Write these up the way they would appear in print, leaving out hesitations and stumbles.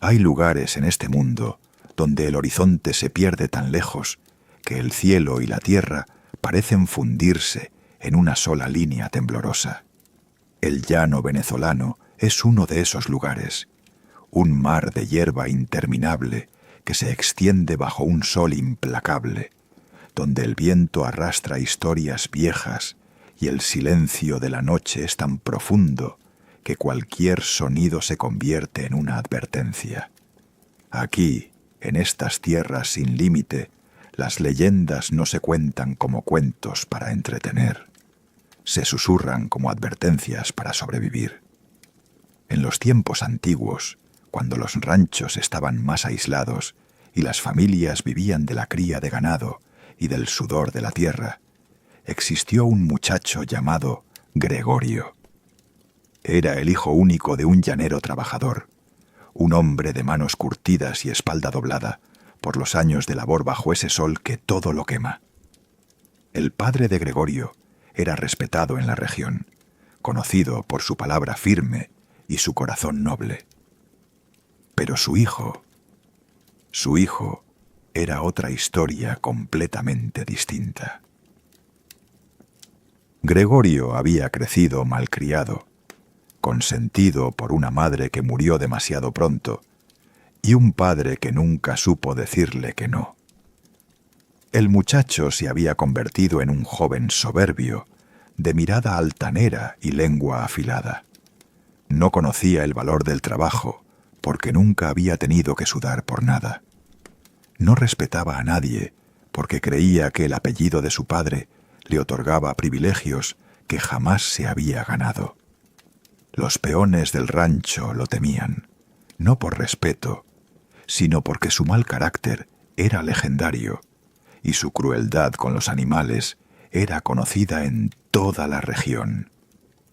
Hay lugares en este mundo donde el horizonte se pierde tan lejos que el cielo y la tierra parecen fundirse en una sola línea temblorosa. El llano venezolano es uno de esos lugares, un mar de hierba interminable que se extiende bajo un sol implacable, donde el viento arrastra historias viejas y el silencio de la noche es tan profundo que cualquier sonido se convierte en una advertencia. Aquí, en estas tierras sin límite, las leyendas no se cuentan como cuentos para entretener, se susurran como advertencias para sobrevivir. En los tiempos antiguos, cuando los ranchos estaban más aislados y las familias vivían de la cría de ganado y del sudor de la tierra, existió un muchacho llamado Gregorio. Era el hijo único de un llanero trabajador, un hombre de manos curtidas y espalda doblada por los años de labor bajo ese sol que todo lo quema. El padre de Gregorio era respetado en la región, conocido por su palabra firme y su corazón noble. Pero su hijo era otra historia completamente distinta. Gregorio había crecido malcriado, consentido por una madre que murió demasiado pronto y un padre que nunca supo decirle que no. El muchacho se había convertido en un joven soberbio, de mirada altanera y lengua afilada. No conocía el valor del trabajo, porque nunca había tenido que sudar por nada. No respetaba a nadie, porque creía que el apellido de su padre le otorgaba privilegios que jamás se había ganado. Los peones del rancho lo temían, no por respeto, sino porque su mal carácter era legendario y su crueldad con los animales era conocida en toda la región.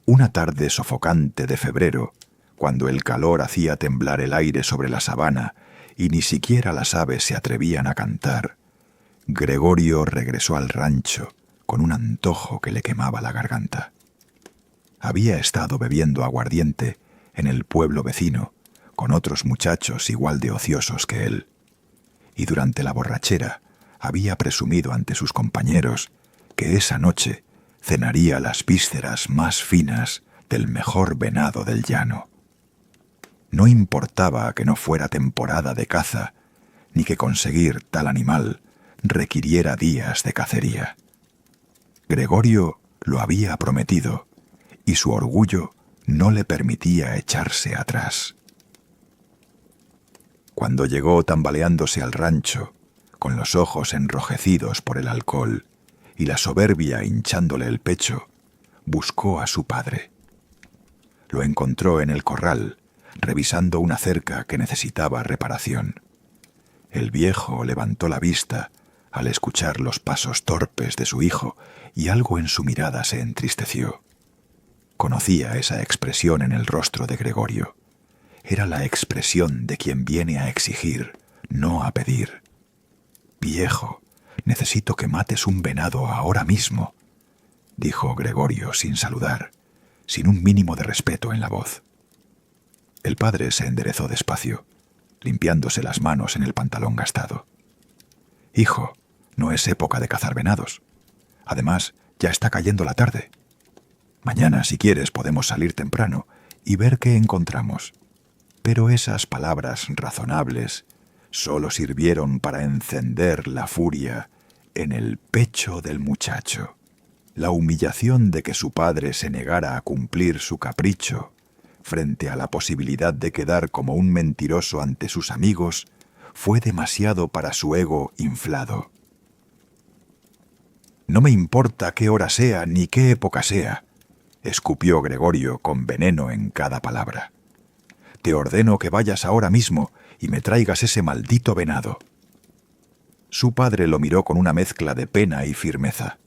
Una tarde sofocante de febrero, cuando el calor hacía temblar el aire sobre la sabana y ni siquiera las aves se atrevían a cantar, Gregorio regresó al rancho con un antojo que le quemaba la garganta. Había estado bebiendo aguardiente en el pueblo vecino con otros muchachos igual de ociosos que él, y durante la borrachera había presumido ante sus compañeros que esa noche cenaría las vísceras más finas del mejor venado del llano. No importaba que no fuera temporada de caza, ni que conseguir tal animal requiriera días de cacería. Gregorio lo había prometido, y su orgullo no le permitía echarse atrás. Cuando llegó tambaleándose al rancho, con los ojos enrojecidos por el alcohol y la soberbia hinchándole el pecho, buscó a su padre. Lo encontró en el corral, revisando una cerca que necesitaba reparación. El viejo levantó la vista al escuchar los pasos torpes de su hijo y algo en su mirada se entristeció. Conocía esa expresión en el rostro de Gregorio. Era la expresión de quien viene a exigir, no a pedir. «Viejo, necesito que mates un venado ahora mismo», dijo Gregorio sin saludar, sin un mínimo de respeto en la voz. El padre se enderezó despacio, limpiándose las manos en el pantalón gastado. «Hijo, no es época de cazar venados. Además, ya está cayendo la tarde. Mañana, si quieres, podemos salir temprano y ver qué encontramos». Pero esas palabras razonables solo sirvieron para encender la furia en el pecho del muchacho. La humillación de que su padre se negara a cumplir su capricho frente a la posibilidad de quedar como un mentiroso ante sus amigos fue demasiado para su ego inflado. «No me importa qué hora sea ni qué época sea», escupió Gregorio con veneno en cada palabra. «Te ordeno que vayas ahora mismo y me traigas ese maldito venado». Su padre lo miró con una mezcla de pena y firmeza.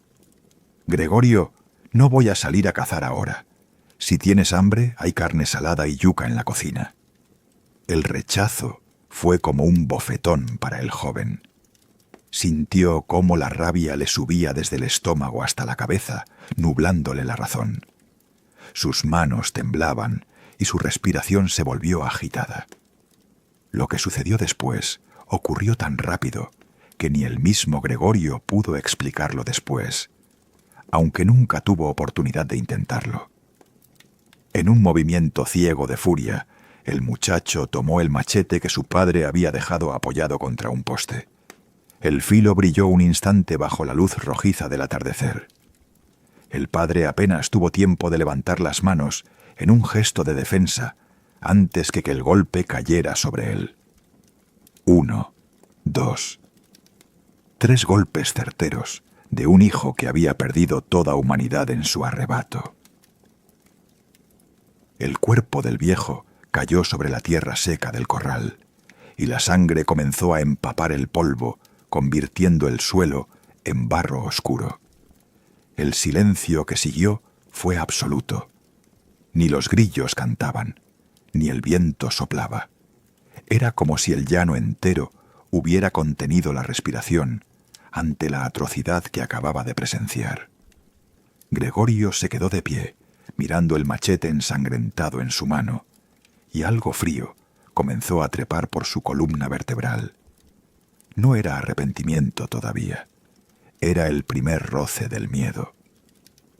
«Gregorio, no voy a salir a cazar ahora. Si tienes hambre, hay carne salada y yuca en la cocina». El rechazo fue como un bofetón para el joven. Sintió cómo la rabia le subía desde el estómago hasta la cabeza, nublándole la razón. Sus manos temblaban y su respiración se volvió agitada. Lo que sucedió después ocurrió tan rápido que ni el mismo Gregorio pudo explicarlo después, aunque nunca tuvo oportunidad de intentarlo. En un movimiento ciego de furia, el muchacho tomó el machete que su padre había dejado apoyado contra un poste. El filo brilló un instante bajo la luz rojiza del atardecer. El padre apenas tuvo tiempo de levantar las manos en un gesto de defensa antes que el golpe cayera sobre él. 1, 2, 3 golpes certeros de un hijo que había perdido toda humanidad en su arrebato. El cuerpo del viejo cayó sobre la tierra seca del corral, y la sangre comenzó a empapar el polvo, convirtiendo el suelo en barro oscuro. El silencio que siguió fue absoluto. Ni los grillos cantaban, ni el viento soplaba. Era como si el llano entero hubiera contenido la respiración ante la atrocidad que acababa de presenciar. Gregorio se quedó de pie, mirando el machete ensangrentado en su mano, y algo frío comenzó a trepar por su columna vertebral. No era arrepentimiento todavía, era el primer roce del miedo.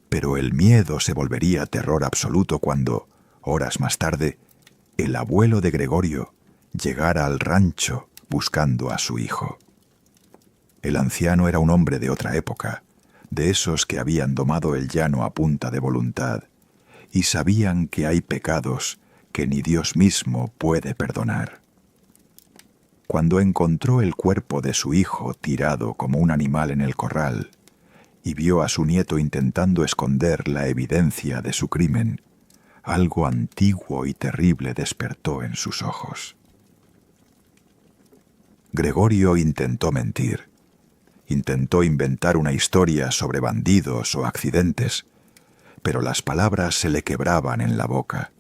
Pero el miedo se volvería terror absoluto cuando, horas más tarde, el abuelo de Gregorio llegara al rancho buscando a su hijo. El anciano era un hombre de otra época, de esos que habían domado el llano a punta de voluntad, y sabían que hay pecados que ni Dios mismo puede perdonar. Cuando encontró el cuerpo de su hijo tirado como un animal en el corral, y vio a su nieto intentando esconder la evidencia de su crimen, algo antiguo y terrible despertó en sus ojos. Gregorio intentó mentir. Intentó inventar una historia sobre bandidos o accidentes, pero las palabras se le quebraban en la boca.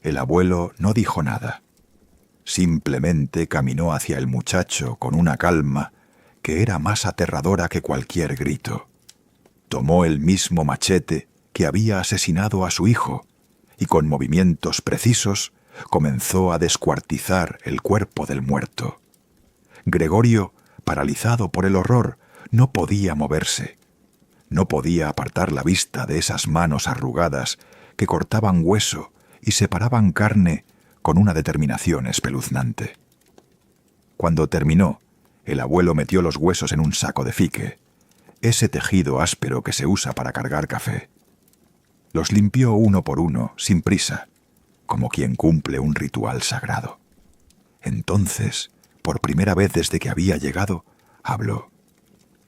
El abuelo no dijo nada. Simplemente caminó hacia el muchacho con una calma que era más aterradora que cualquier grito. Tomó el mismo machete que había asesinado a su hijo y con movimientos precisos comenzó a descuartizar el cuerpo del muerto. Gregorio, paralizado por el horror, no podía moverse. No podía apartar la vista de esas manos arrugadas que cortaban hueso y separaban carne con una determinación espeluznante. Cuando terminó, el abuelo metió los huesos en un saco de fique, ese tejido áspero que se usa para cargar café. Los limpió uno por uno, sin prisa, como quien cumple un ritual sagrado. Entonces, por primera vez desde que había llegado, habló.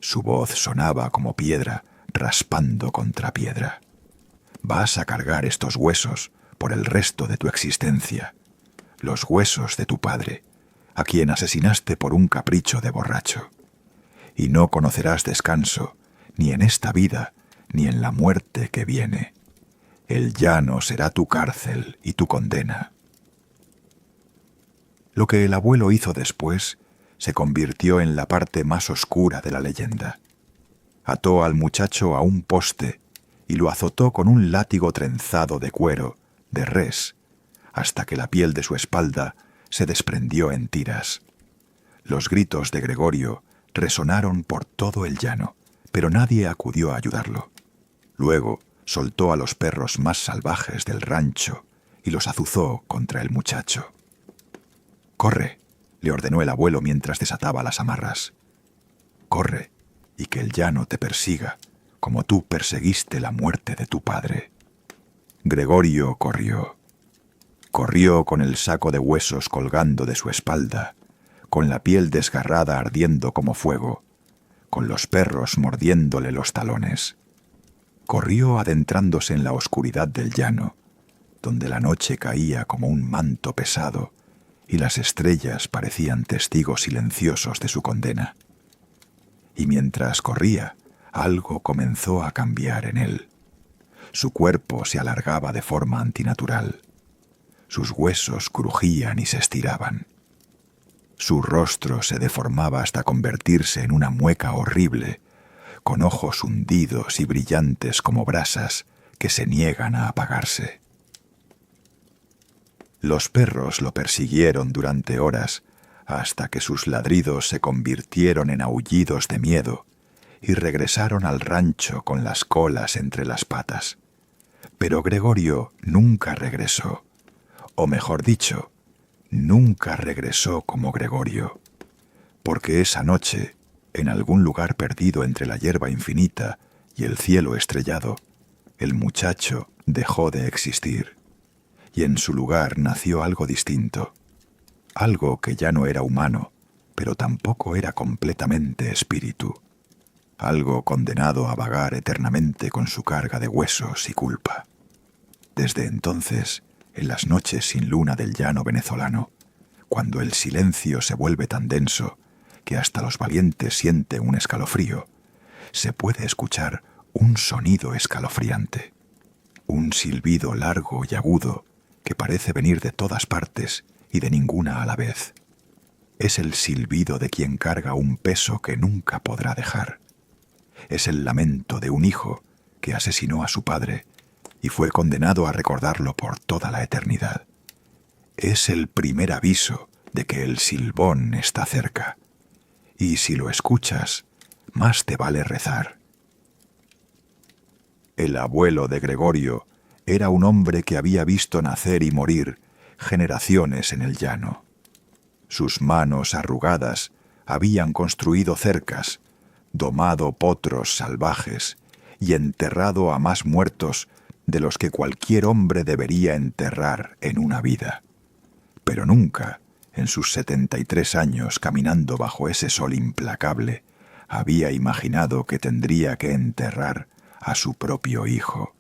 Su voz sonaba como piedra, raspando contra piedra. Vas a cargar estos huesos por el resto de tu existencia. Los huesos de tu padre, a quien asesinaste por un capricho de borracho. Y no conocerás descanso, ni en esta vida, ni en la muerte que viene. El llano será tu cárcel y tu condena. Lo que el abuelo hizo después se convirtió en la parte más oscura de la leyenda. Ató al muchacho a un poste y lo azotó con un látigo trenzado de cuero, de res, hasta que la piel de su espalda se desprendió en tiras. Los gritos de Gregorio resonaron por todo el llano, pero nadie acudió a ayudarlo. Luego soltó a los perros más salvajes del rancho y los azuzó contra el muchacho. «Corre», le ordenó el abuelo mientras desataba las amarras. «Corre, y que el llano te persiga, como tú perseguiste la muerte de tu padre». Gregorio corrió. Corrió con el saco de huesos colgando de su espalda, con la piel desgarrada ardiendo como fuego, con los perros mordiéndole los talones. Corrió adentrándose en la oscuridad del llano, donde la noche caía como un manto pesado y las estrellas parecían testigos silenciosos de su condena. Y mientras corría, algo comenzó a cambiar en él. Su cuerpo se alargaba de forma antinatural. Sus huesos crujían y se estiraban. Su rostro se deformaba hasta convertirse en una mueca horrible, con ojos hundidos y brillantes como brasas que se niegan a apagarse. Los perros lo persiguieron durante horas, hasta que sus ladridos se convirtieron en aullidos de miedo, y regresaron al rancho con las colas entre las patas. Pero Gregorio nunca regresó, o mejor dicho, nunca regresó como Gregorio, porque esa noche, en algún lugar perdido entre la hierba infinita y el cielo estrellado, el muchacho dejó de existir, y en su lugar nació algo distinto, algo que ya no era humano, pero tampoco era completamente espíritu, algo condenado a vagar eternamente con su carga de huesos y culpa. Desde entonces, en las noches sin luna del llano venezolano, cuando el silencio se vuelve tan denso que hasta los valientes sienten un escalofrío, se puede escuchar un sonido escalofriante, un silbido largo y agudo que parece venir de todas partes y de ninguna a la vez. Es el silbido de quien carga un peso que nunca podrá dejar. Es el lamento de un hijo que asesinó a su padre y fue condenado a recordarlo por toda la eternidad. Es el primer aviso de que el silbón está cerca. Y si lo escuchas, más te vale rezar. El abuelo de Gregorio era un hombre que había visto nacer y morir generaciones en el llano. Sus manos arrugadas habían construido cercas, domado potros salvajes y enterrado a más muertos de los que cualquier hombre debería enterrar en una vida. Pero nunca, en sus 73 años caminando bajo ese sol implacable, había imaginado que tendría que enterrar a su propio hijo,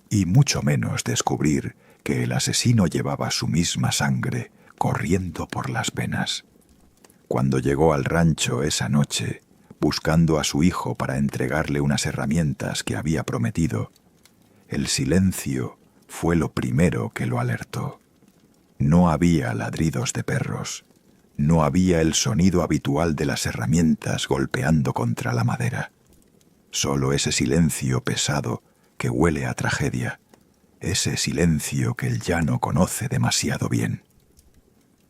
y mucho menos descubrir que el asesino llevaba su misma sangre corriendo por las venas. Cuando llegó al rancho esa noche, buscando a su hijo para entregarle unas herramientas que había prometido, el silencio fue lo primero que lo alertó. No había ladridos de perros, no había el sonido habitual de las herramientas golpeando contra la madera. Solo ese silencio pesado que huele a tragedia, ese silencio que el llano conoce demasiado bien.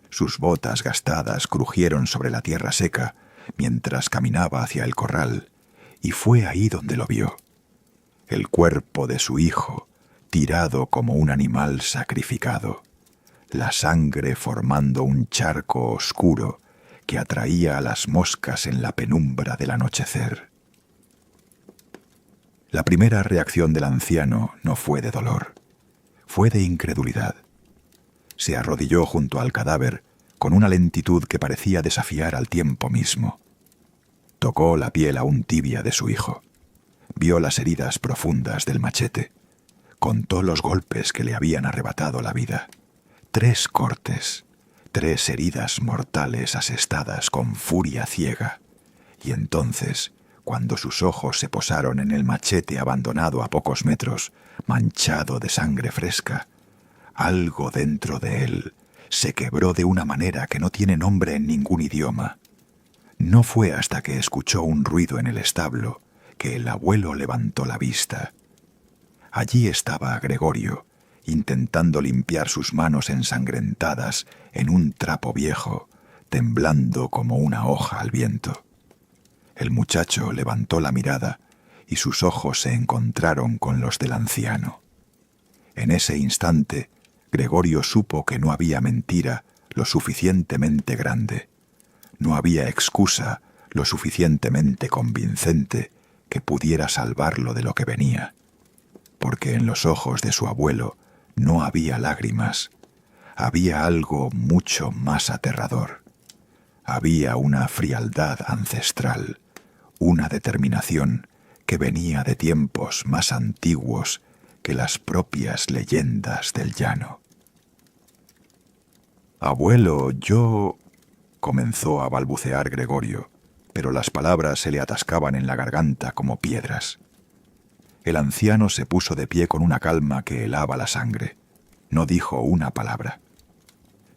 Sus botas gastadas crujieron sobre la tierra seca mientras caminaba hacia el corral, y fue ahí donde lo vio. El cuerpo de su hijo, tirado como un animal sacrificado, la sangre formando un charco oscuro que atraía a las moscas en la penumbra del anochecer. La primera reacción del anciano no fue de dolor, fue de incredulidad. Se arrodilló junto al cadáver con una lentitud que parecía desafiar al tiempo mismo. Tocó la piel aún tibia de su hijo. Vio las heridas profundas del machete. Contó los golpes que le habían arrebatado la vida. 3 cortes, 3 heridas mortales asestadas con furia ciega. Y entonces, cuando sus ojos se posaron en el machete abandonado a pocos metros, manchado de sangre fresca, algo dentro de él se quebró de una manera que no tiene nombre en ningún idioma. No fue hasta que escuchó un ruido en el establo que el abuelo levantó la vista. Allí estaba Gregorio, intentando limpiar sus manos ensangrentadas en un trapo viejo, temblando como una hoja al viento. El muchacho levantó la mirada y sus ojos se encontraron con los del anciano. En ese instante, Gregorio supo que no había mentira lo suficientemente grande, no había excusa lo suficientemente convincente que pudiera salvarlo de lo que venía, porque en los ojos de su abuelo no había lágrimas, había algo mucho más aterrador. Había una frialdad ancestral, una determinación que venía de tiempos más antiguos que las propias leyendas del llano. «Abuelo, yo...» comenzó a balbucear Gregorio, pero las palabras se le atascaban en la garganta como piedras. El anciano se puso de pie con una calma que helaba la sangre. No dijo una palabra.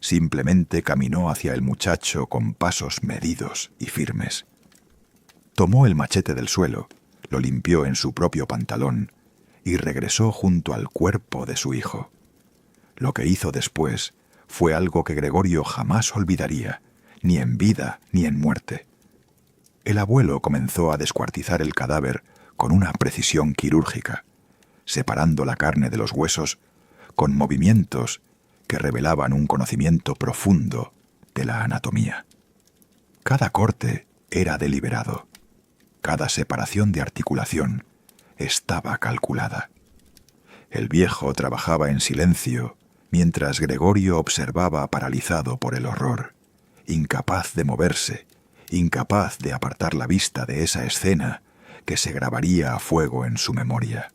Simplemente caminó hacia el muchacho con pasos medidos y firmes. Tomó el machete del suelo, lo limpió en su propio pantalón y regresó junto al cuerpo de su hijo. Lo que hizo después fue algo que Gregorio jamás olvidaría, ni en vida ni en muerte. El abuelo comenzó a descuartizar el cadáver con una precisión quirúrgica, separando la carne de los huesos con movimientos que revelaban un conocimiento profundo de la anatomía. Cada corte era deliberado, cada separación de articulación estaba calculada. El viejo trabajaba en silencio, mientras Gregorio observaba paralizado por el horror, incapaz de moverse, incapaz de apartar la vista de esa escena que se grabaría a fuego en su memoria.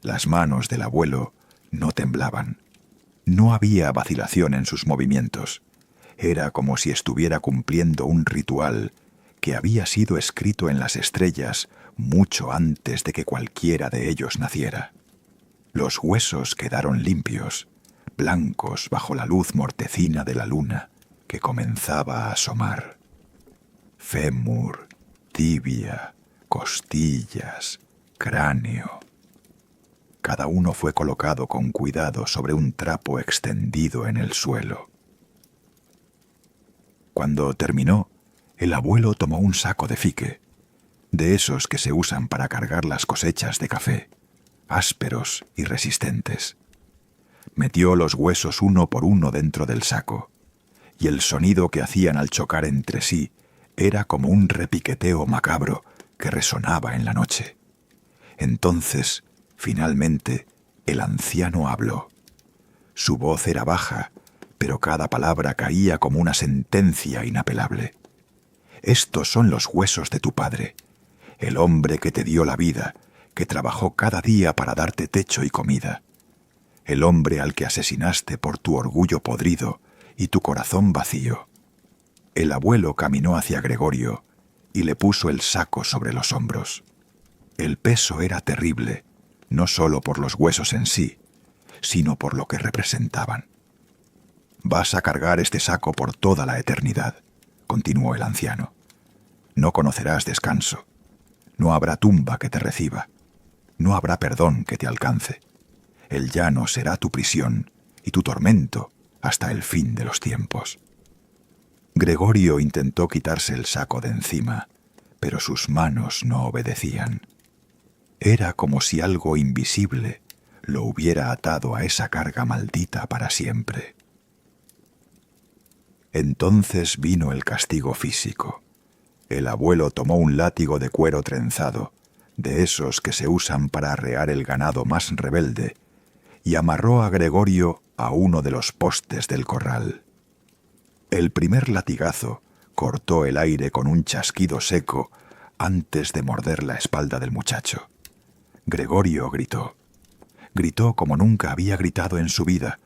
Las manos del abuelo no temblaban. No había vacilación en sus movimientos. Era como si estuviera cumpliendo un ritual que había sido escrito en las estrellas mucho antes de que cualquiera de ellos naciera. Los huesos quedaron limpios, blancos bajo la luz mortecina de la luna que comenzaba a asomar. Fémur, tibia, costillas, cráneo. Cada uno fue colocado con cuidado sobre un trapo extendido en el suelo. Cuando terminó, el abuelo tomó un saco de fique, de esos que se usan para cargar las cosechas de café, ásperos y resistentes. Metió los huesos uno por uno dentro del saco, y el sonido que hacían al chocar entre sí era como un repiqueteo macabro que resonaba en la noche. Entonces, finalmente, el anciano habló. Su voz era baja, pero cada palabra caía como una sentencia inapelable. Estos son los huesos de tu padre, el hombre que te dio la vida, que trabajó cada día para darte techo y comida, el hombre al que asesinaste por tu orgullo podrido y tu corazón vacío. El abuelo caminó hacia Gregorio y le puso el saco sobre los hombros. El peso era terrible, no solo por los huesos en sí, sino por lo que representaban. «Vas a cargar este saco por toda la eternidad», continuó el anciano. «No conocerás descanso. No habrá tumba que te reciba. No habrá perdón que te alcance. El llano será tu prisión y tu tormento hasta el fin de los tiempos». Gregorio intentó quitarse el saco de encima, pero sus manos no obedecían. Era como si algo invisible lo hubiera atado a esa carga maldita para siempre. Entonces vino el castigo físico. El abuelo tomó un látigo de cuero trenzado, de esos que se usan para arrear el ganado más rebelde, y amarró a Gregorio a uno de los postes del corral. El primer latigazo cortó el aire con un chasquido seco antes de morder la espalda del muchacho. Gregorio gritó. Gritó como nunca había gritado en su vida,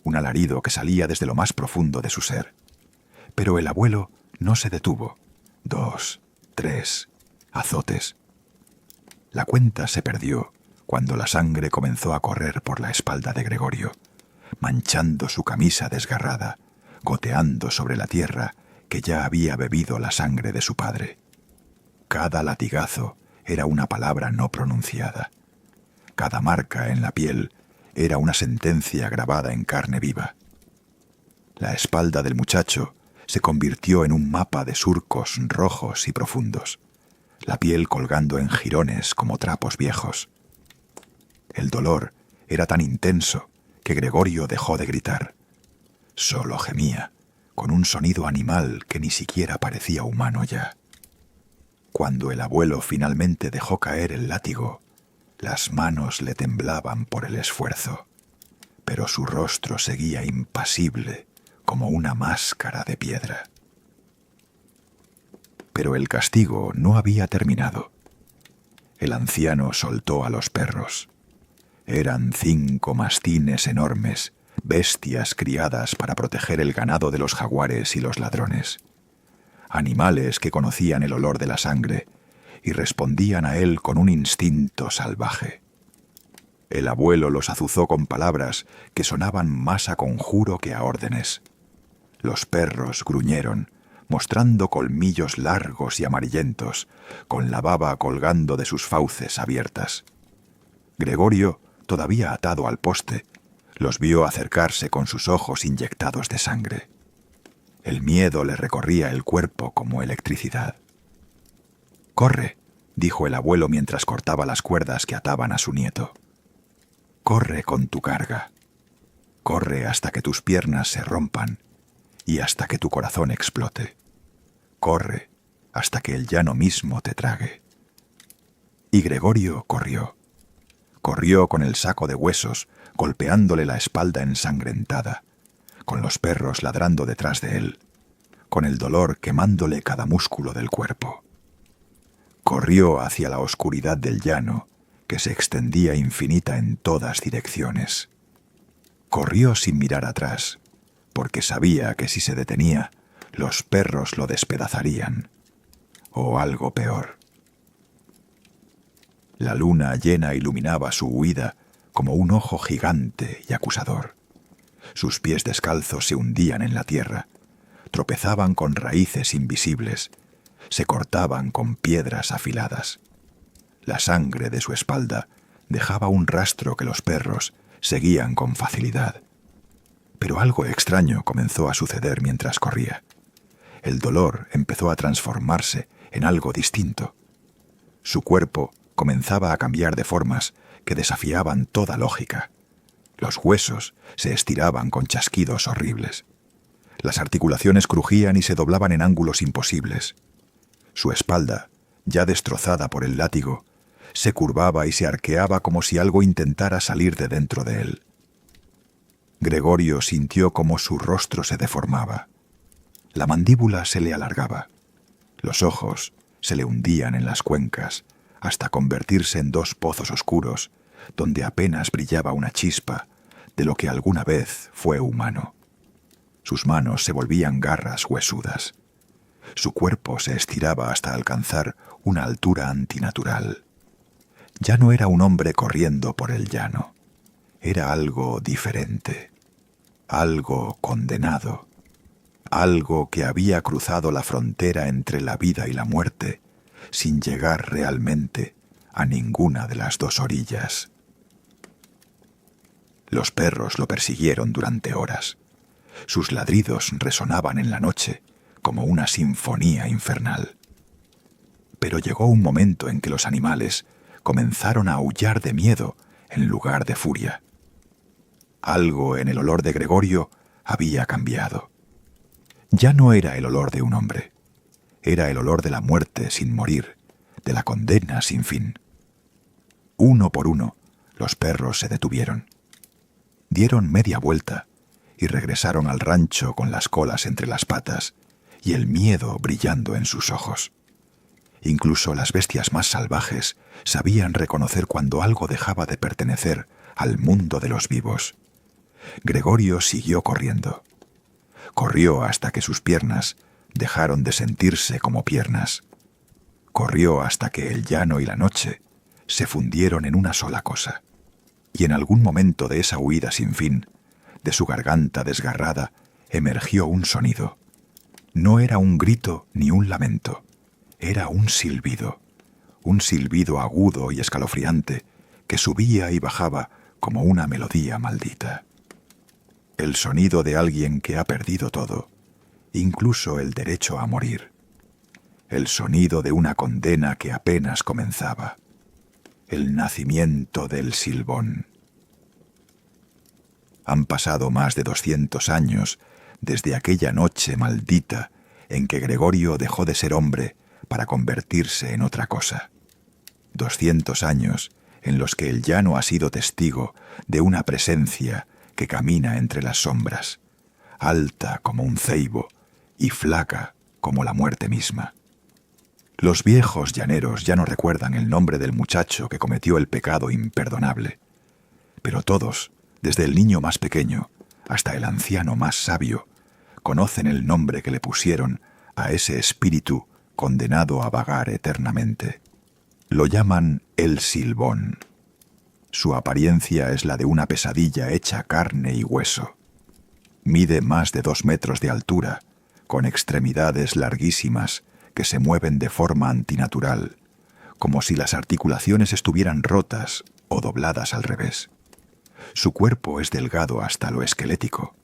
un alarido que salía desde lo más profundo de su ser. Pero el abuelo no se detuvo. 2, 3, azotes. La cuenta se perdió cuando la sangre comenzó a correr por la espalda de Gregorio, manchando su camisa desgarrada, goteando sobre la tierra que ya había bebido la sangre de su padre. Cada latigazo era una palabra no pronunciada. Cada marca en la piel era una sentencia grabada en carne viva. La espalda del muchacho se convirtió en un mapa de surcos rojos y profundos, la piel colgando en jirones como trapos viejos. El dolor era tan intenso que Gregorio dejó de gritar. Solo gemía, con un sonido animal que ni siquiera parecía humano ya. Cuando el abuelo finalmente dejó caer el látigo, las manos le temblaban por el esfuerzo, pero su rostro seguía impasible como una máscara de piedra. Pero el castigo no había terminado. El anciano soltó a los perros. Eran 5 mastines enormes, bestias criadas para proteger el ganado de los jaguares y los ladrones. Animales que conocían el olor de la sangre y respondían a él con un instinto salvaje. El abuelo los azuzó con palabras que sonaban más a conjuro que a órdenes. Los perros gruñeron, mostrando colmillos largos y amarillentos, con la baba colgando de sus fauces abiertas. Gregorio, todavía atado al poste, Los vio acercarse con sus ojos inyectados de sangre. El miedo le recorría el cuerpo como electricidad. «Corre», dijo el abuelo mientras cortaba las cuerdas que ataban a su nieto. «Corre con tu carga. Corre hasta que tus piernas se rompan y hasta que tu corazón explote. Corre hasta que el llano mismo te trague». Y Gregorio corrió. Corrió con el saco de huesos, golpeándole la espalda ensangrentada, con los perros ladrando detrás de él, con el dolor quemándole cada músculo del cuerpo. Corrió hacia la oscuridad del llano, que se extendía infinita en todas direcciones. Corrió sin mirar atrás, porque sabía que si se detenía, los perros lo despedazarían, o algo peor. La luna llena iluminaba su huida como un ojo gigante y acusador. Sus pies descalzos se hundían en la tierra, tropezaban con raíces invisibles, se cortaban con piedras afiladas. La sangre de su espalda dejaba un rastro que los perros seguían con facilidad. Pero algo extraño comenzó a suceder mientras corría. El dolor empezó a transformarse en algo distinto. Su cuerpo comenzaba a cambiar de formas que desafiaban toda lógica. Los huesos se estiraban con chasquidos horribles. Las articulaciones crujían y se doblaban en ángulos imposibles. Su espalda, ya destrozada por el látigo, se curvaba y se arqueaba como si algo intentara salir de dentro de él. Gregorio sintió cómo su rostro se deformaba. La mandíbula se le alargaba. Los ojos se le hundían en las cuencas hasta convertirse en dos pozos oscuros donde apenas brillaba una chispa de lo que alguna vez fue humano. Sus manos se volvían garras huesudas. Su cuerpo se estiraba hasta alcanzar una altura antinatural. Ya no era un hombre corriendo por el llano. Era algo diferente, algo condenado, algo que había cruzado la frontera entre la vida y la muerte sin llegar realmente a ninguna de las dos orillas. Los perros lo persiguieron durante horas. Sus ladridos resonaban en la noche como una sinfonía infernal. Pero llegó un momento en que los animales comenzaron a aullar de miedo en lugar de furia. Algo en el olor de Gregorio había cambiado. Ya no era el olor de un hombre. Era el olor de la muerte sin morir, de la condena sin fin. Uno por uno, los perros se detuvieron. Dieron media vuelta y regresaron al rancho con las colas entre las patas y el miedo brillando en sus ojos. Incluso las bestias más salvajes sabían reconocer cuando algo dejaba de pertenecer al mundo de los vivos. Gregorio siguió corriendo. Corrió hasta que sus piernas dejaron de sentirse como piernas. Corrió hasta que el llano y la noche se fundieron en una sola cosa. Y en algún momento de esa huida sin fin, de su garganta desgarrada, emergió un sonido. No era un grito ni un lamento. Era un silbido agudo y escalofriante que subía y bajaba como una melodía maldita. El sonido de alguien que ha perdido todo, incluso el derecho a morir. El sonido de una condena que apenas comenzaba. El nacimiento del silbón. Han pasado más de 200 años desde aquella noche maldita en que Gregorio dejó de ser hombre para convertirse en otra cosa. 200 años en los que el llano ha sido testigo de una presencia que camina entre las sombras, alta como un ceibo y flaca como la muerte misma. Los viejos llaneros ya no recuerdan el nombre del muchacho que cometió el pecado imperdonable, pero todos, desde el niño más pequeño hasta el anciano más sabio, conocen el nombre que le pusieron a ese espíritu condenado a vagar eternamente. Lo llaman el Silbón. Su apariencia es la de una pesadilla hecha carne y hueso. Mide más de 2 metros de altura, con extremidades larguísimas que se mueven de forma antinatural, como si las articulaciones estuvieran rotas o dobladas al revés. Su cuerpo es delgado hasta lo esquelético,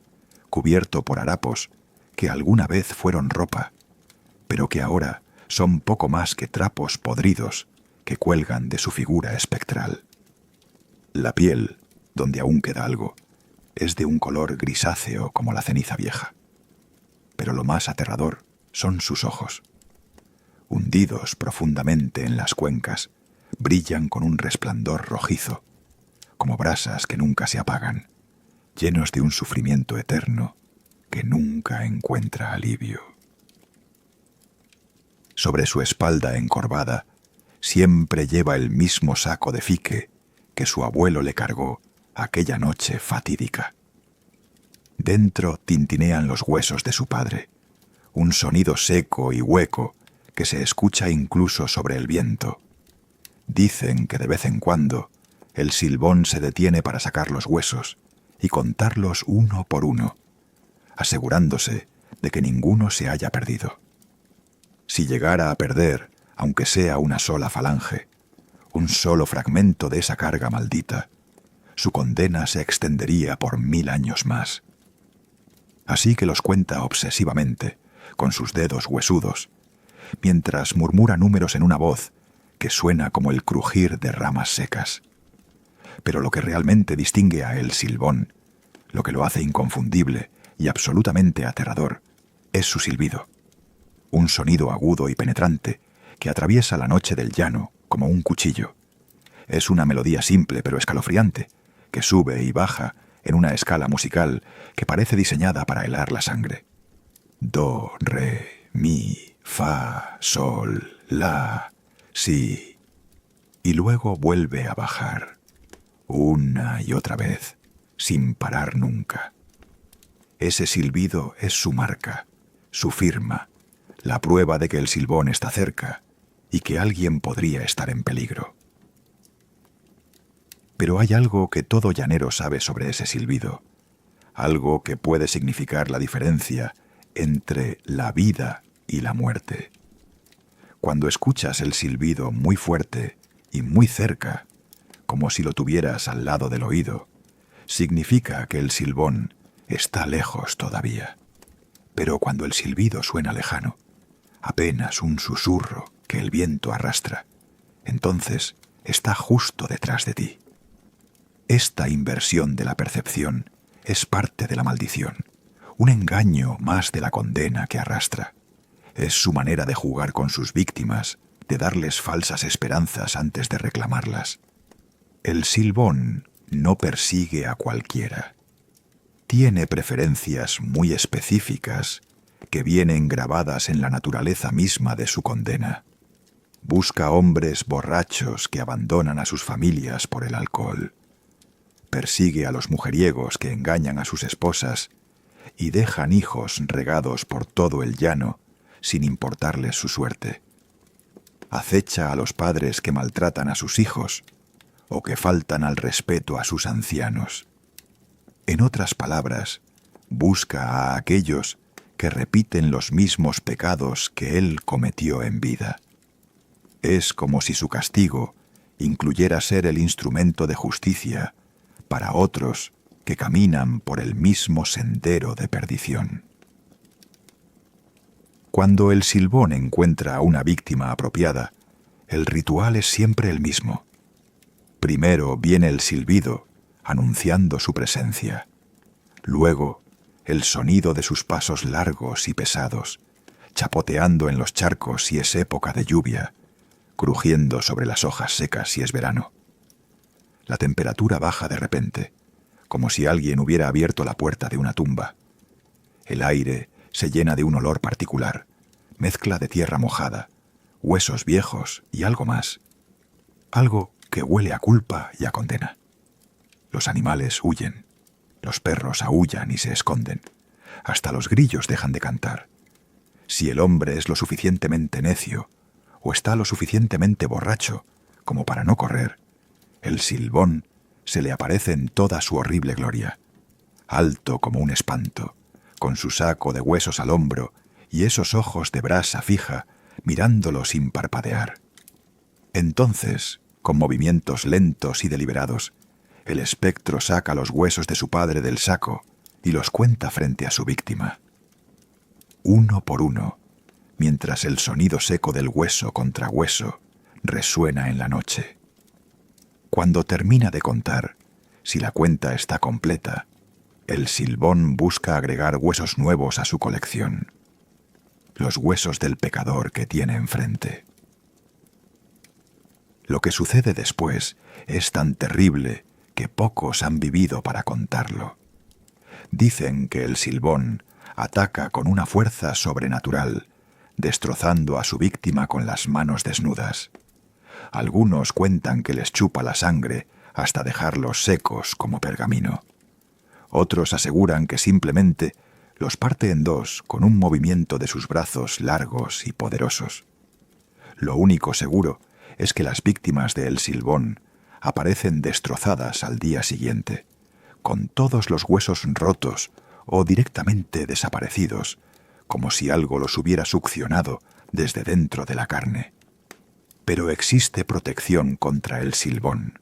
cubierto por harapos que alguna vez fueron ropa, pero que ahora son poco más que trapos podridos que cuelgan de su figura espectral. La piel, donde aún queda algo, es de un color grisáceo como la ceniza vieja. Pero lo más aterrador son sus ojos. Hundidos profundamente en las cuencas, brillan con un resplandor rojizo, como brasas que nunca se apagan, llenos de un sufrimiento eterno que nunca encuentra alivio. Sobre su espalda encorvada siempre lleva el mismo saco de fique que su abuelo le cargó aquella noche fatídica. Dentro tintinean los huesos de su padre, un sonido seco y hueco que se escucha incluso sobre el viento. Dicen que de vez en cuando el silbón se detiene para sacar los huesos y contarlos uno por uno, asegurándose de que ninguno se haya perdido. Si llegara a perder, aunque sea una sola falange, un solo fragmento de esa carga maldita, su condena se extendería por 1000 años más. Así que los cuenta obsesivamente, con sus dedos huesudos, mientras murmura números en una voz que suena como el crujir de ramas secas. Pero lo que realmente distingue a El Silbón, lo que lo hace inconfundible y absolutamente aterrador, es su silbido. Un sonido agudo y penetrante que atraviesa la noche del llano como un cuchillo. Es una melodía simple pero escalofriante, que sube y baja en una escala musical que parece diseñada para helar la sangre. Do, re, mi, fa, sol, la, si. Y luego vuelve a bajar, una y otra vez, sin parar nunca. Ese silbido es su marca, su firma, la prueba de que el silbón está cerca y que alguien podría estar en peligro. Pero hay algo que todo llanero sabe sobre ese silbido, algo que puede significar la diferencia entre la vida y la muerte. Cuando escuchas el silbido muy fuerte y muy cerca, como si lo tuvieras al lado del oído, significa que el silbón está lejos todavía. Pero cuando el silbido suena lejano, apenas un susurro que el viento arrastra, entonces está justo detrás de ti. Esta inversión de la percepción es parte de la maldición, un engaño más de la condena que arrastra. Es su manera de jugar con sus víctimas, de darles falsas esperanzas antes de reclamarlas. El silbón no persigue a cualquiera. Tiene preferencias muy específicas que vienen grabadas en la naturaleza misma de su condena. Busca hombres borrachos que abandonan a sus familias por el alcohol. Persigue a los mujeriegos que engañan a sus esposas y dejan hijos regados por todo el llano sin importarles su suerte. Acecha a los padres que maltratan a sus hijos o que faltan al respeto a sus ancianos. En otras palabras, busca a aquellos que repiten los mismos pecados que él cometió en vida. Es como si su castigo incluyera ser el instrumento de justicia para otros que caminan por el mismo sendero de perdición. Cuando el silbón encuentra a una víctima apropiada, el ritual es siempre el mismo. Primero viene el silbido, anunciando su presencia. Luego, el sonido de sus pasos largos y pesados, chapoteando en los charcos si es época de lluvia, crujiendo sobre las hojas secas si es verano. La temperatura baja de repente, como si alguien hubiera abierto la puerta de una tumba. El aire se llena de un olor particular, mezcla de tierra mojada, huesos viejos y algo más. Algo que huele a culpa y a condena. Los animales huyen, los perros aúllan y se esconden. Hasta los grillos dejan de cantar. Si el hombre es lo suficientemente necio o está lo suficientemente borracho como para no correr, el silbón se le aparece en toda su horrible gloria, alto como un espanto, con su saco de huesos al hombro y esos ojos de brasa fija mirándolo sin parpadear. Entonces, con movimientos lentos y deliberados, el espectro saca los huesos de su padre del saco y los cuenta frente a su víctima. Uno por uno, mientras el sonido seco del hueso contra hueso resuena en la noche. Cuando termina de contar, si la cuenta está completa, el Silbón busca agregar huesos nuevos a su colección, los huesos del pecador que tiene enfrente. Lo que sucede después es tan terrible que pocos han vivido para contarlo. Dicen que el Silbón ataca con una fuerza sobrenatural, destrozando a su víctima con las manos desnudas. Algunos cuentan que les chupa la sangre hasta dejarlos secos como pergamino. Otros aseguran que simplemente los parte en dos con un movimiento de sus brazos largos y poderosos. Lo único seguro es que las víctimas de El Silbón aparecen destrozadas al día siguiente, con todos los huesos rotos o directamente desaparecidos, como si algo los hubiera succionado desde dentro de la carne. Pero existe protección contra el Silbón.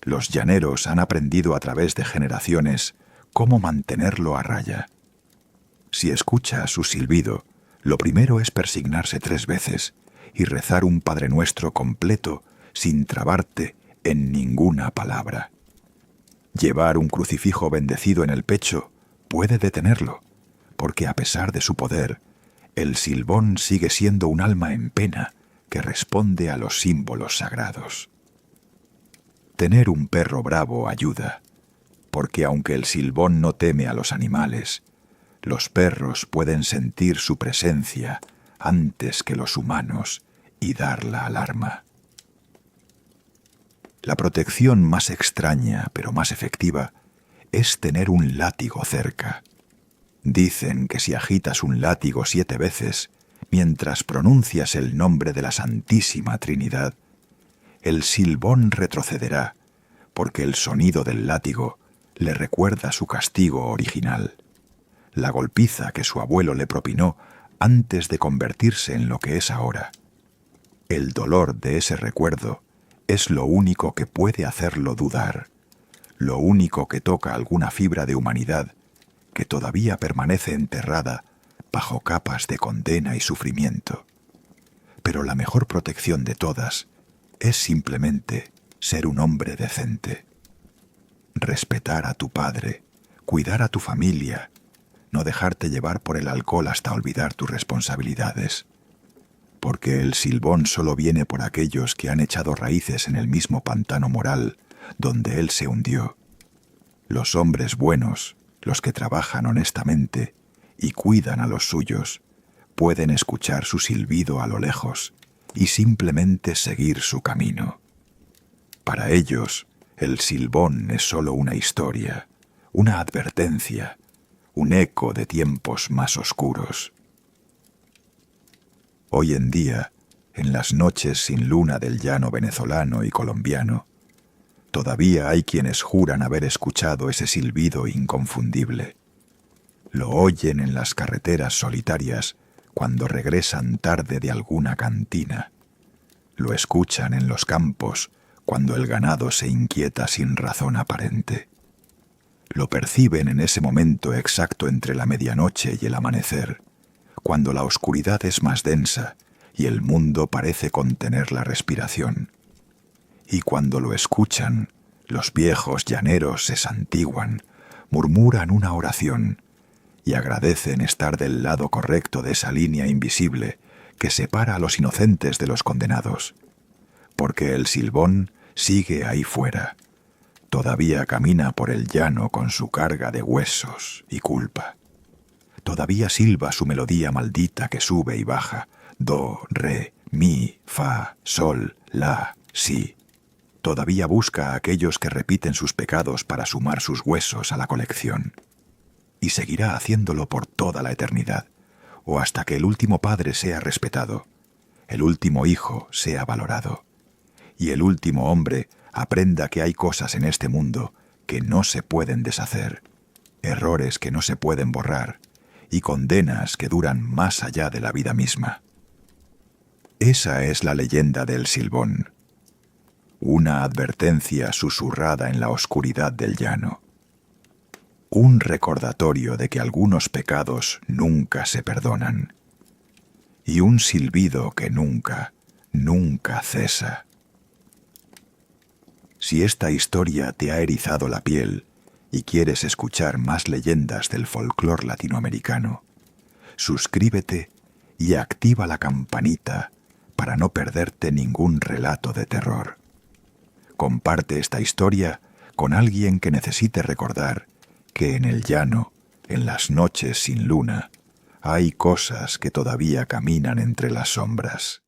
Los llaneros han aprendido a través de generaciones cómo mantenerlo a raya. Si escuchas su silbido, lo primero es persignarse 3 veces y rezar un Padre Nuestro completo sin trabarte en ninguna palabra. Llevar un crucifijo bendecido en el pecho puede detenerlo, porque a pesar de su poder, el Silbón sigue siendo un alma en pena que responde a los símbolos sagrados. Tener un perro bravo ayuda, porque aunque el Silbón no teme a los animales, los perros pueden sentir su presencia antes que los humanos y dar la alarma. La protección más extraña, pero más efectiva, es tener un látigo cerca. Dicen que si agitas un látigo 7 veces, mientras pronuncias el nombre de la Santísima Trinidad, el Silbón retrocederá, porque el sonido del látigo le recuerda su castigo original, la golpiza que su abuelo le propinó antes de convertirse en lo que es ahora. El dolor de ese recuerdo es lo único que puede hacerlo dudar, lo único que toca alguna fibra de humanidad que todavía permanece enterrada bajo capas de condena y sufrimiento. Pero la mejor protección de todas es simplemente ser un hombre decente. Respetar a tu padre, cuidar a tu familia, no dejarte llevar por el alcohol hasta olvidar tus responsabilidades. Porque el Silbón solo viene por aquellos que han echado raíces en el mismo pantano moral donde él se hundió. Los hombres buenos, los que trabajan honestamente y cuidan a los suyos, pueden escuchar su silbido a lo lejos y simplemente seguir su camino. Para ellos, el Silbón es solo una historia, una advertencia, un eco de tiempos más oscuros. Hoy en día, en las noches sin luna del llano venezolano y colombiano, todavía hay quienes juran haber escuchado ese silbido inconfundible. Lo oyen en las carreteras solitarias cuando regresan tarde de alguna cantina. Lo escuchan en los campos cuando el ganado se inquieta sin razón aparente. Lo perciben en ese momento exacto entre la medianoche y el amanecer, cuando la oscuridad es más densa y el mundo parece contener la respiración. Y cuando lo escuchan, los viejos llaneros se santiguan, murmuran una oración y agradecen estar del lado correcto de esa línea invisible que separa a los inocentes de los condenados, porque el Silbón sigue ahí fuera, todavía camina por el llano con su carga de huesos y culpa. Todavía silba su melodía maldita que sube y baja, do, re, mi, fa, sol, la, si. Todavía busca a aquellos que repiten sus pecados para sumar sus huesos a la colección. Y seguirá haciéndolo por toda la eternidad, o hasta que el último padre sea respetado, el último hijo sea valorado, y el último hombre aprenda que hay cosas en este mundo que no se pueden deshacer, errores que no se pueden borrar, y condenas que duran más allá de la vida misma. Esa es la leyenda del Silbón. una advertencia susurrada en la oscuridad del llano, un recordatorio de que algunos pecados nunca se perdonan, y un silbido que nunca, nunca cesa. Si esta historia te ha erizado la piel y quieres escuchar más leyendas del folclore latinoamericano, suscríbete y activa la campanita para no perderte ningún relato de terror. Comparte esta historia con alguien que necesite recordar que en el llano, en las noches sin luna, hay cosas que todavía caminan entre las sombras.